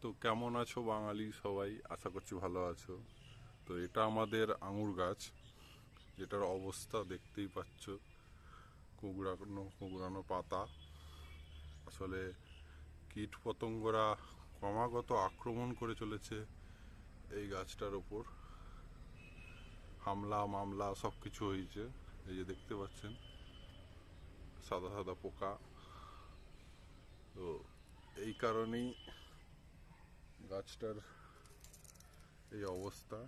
তো কেমন আছো বাঙালি সবাই? আশা করছি ভালো আছো। তো এটা আমাদের আঙুর গাছ, যেটার অবস্থা দেখতেই পাচ্ছ, কুঁকড়ানো কুঁকড়ানো পাতা। আসলে কীট পতঙ্গরা ক্রমাগত আক্রমণ করে চলেছে এই গাছটার ওপর। হামলা মামলা সব কিছু হয়েছে। এই যে দেখতে পাচ্ছেন সাদা সাদা পোকা। তো এই কারণেই গাছটার এই অবস্থা।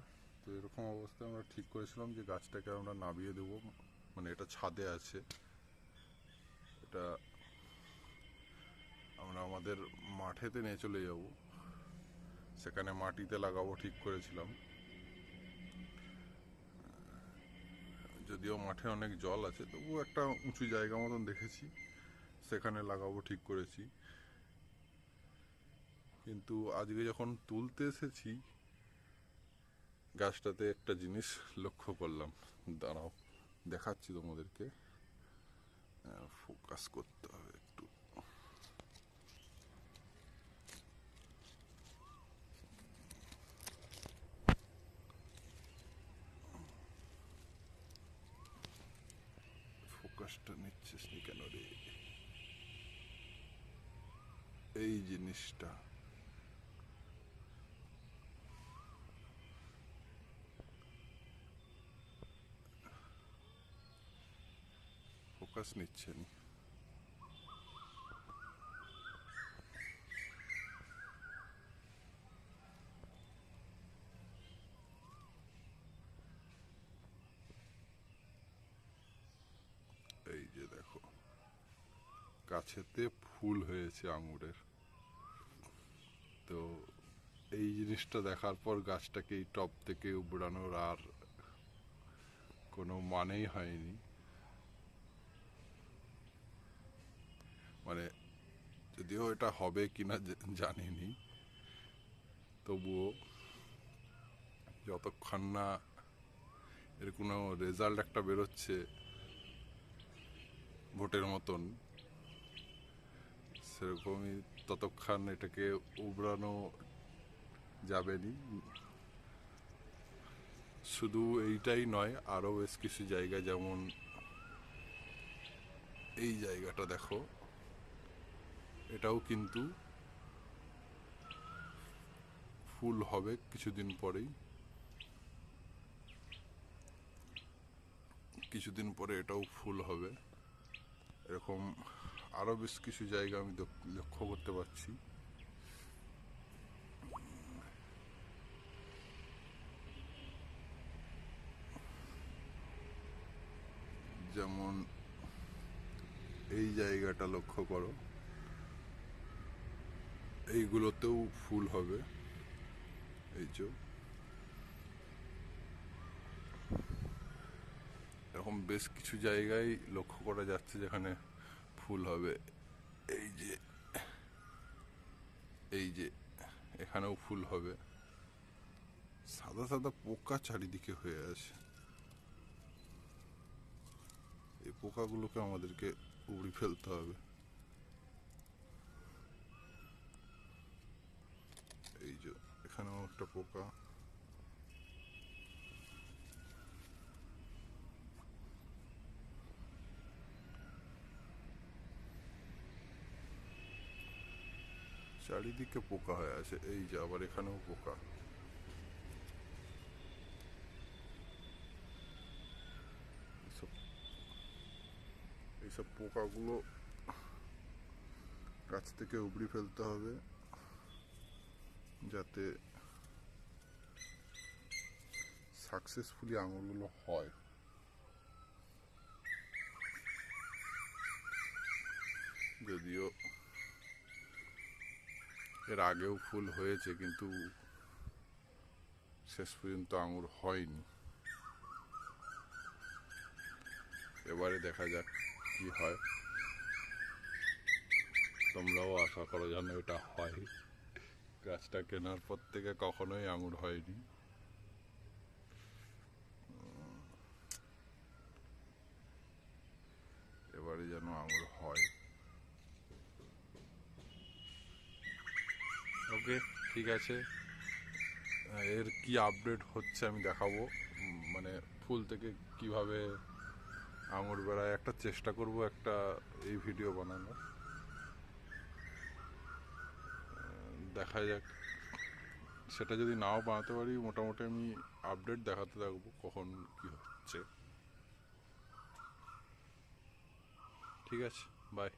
তো এরকম অবস্থায় আমরা ঠিক করেছিলাম যে গাছটাকে আমরা নামিয়ে দেবো, মানে এটা ছাদে আছে, এটা আমরা আমাদের মাঠেতে নিয়ে চলে যাব, সেখানে মাটিতে লাগাবো ঠিক করেছিলাম। যদিও মাঠে অনেক জল আছে, তবুও একটা উঁচু জায়গা মতন দেখেছি, সেখানে লাগাবো ঠিক করেছি। কিন্তু আজকে যখন তুলতে এসেছি গাছটাতে একটা জিনিস লক্ষ্য করলাম। দাঁড়াও, দেখাচ্ছি তোমাদেরকে। ফোকাস করতে হবে একটু। ফোকাসটা নিচ্ছিস নি কেন রে? এই জিনিসটা ফোকাস নিচ্ছে না। এই যে দেখো, গাছেতে ফুল হয়েছে আঙুরের। তো এই জিনিসটা দেখার পর গাছটাকে এই টব থেকে উবড়ানোর আর কোনো মানেই হয়নি। মানে যদিও এটা হবে কিনা জানিনি, তবুও যতক্ষণ না এর কোনো রেজাল্ট একটা বেরোচ্ছে ভোটের মতন, সেরকমই ততক্ষণ এটাকে উবড়ানো যাবে নি। শুধু এইটাই নয়, আরও বেশ কিছু জায়গা, যেমন এই জায়গাটা দেখো, এটাও কিন্তু ফুল হবে কিছুদিন পরেই। কিছুদিন পরে এটাও ফুল হবে। এরকম আরও বেশ কিছু জায়গা আমি লক্ষ্য করতে পারছি। যেমন এই জায়গাটা লক্ষ্য করো, এইগুলোতেও ফুল হবে। এই যে এরকম বেশ কিছু জায়গায় লক্ষ্য করা যাচ্ছে যেখানে ফুল হবে। এই যে এই যে এখানেও ফুল হবে। সাদা সাদা পোকা চারিদিকে হয়ে আছে। এই পোকাগুলোকে আমাদেরকে উড়ি ফেলতে হবে। এই যে এখানেও একটা পোকা। চারিদিকে পোকা হয়ে আছে। এই যে আবার এখানেও পোকা। এইসব পোকাগুলো গাছ থেকে উপড়ে ফেলতে হবে, যাতে সাকসেসফুলি আঙুরগুলো হয়। যদিও এর আগেও ফুল হয়েছে, কিন্তু শেষ পর্যন্ত আঙুর হয়নি। এবারে দেখা যাক কি হয়। তোমরাও আশা করো যেন এটা হয়। গাছটা কেনার পর থেকে কখনোই আঙুর হয়নি। এবারে যেন আঙুর হয়। ওকে। ঠিক আছে, এর কি আপডেট হচ্ছে আমি দেখাবো। মানে ফুল থেকে কিভাবে আঙুর বেড়ায় একটা চেষ্টা করব একটা এই ভিডিও বানানোর। দেখা যাক, সেটা যদি নাও বানাতে পারি মোটামুটি আমি আপডেট দেখাতে থাকবো কখন কি হচ্ছে। ঠিক আছে, বাই।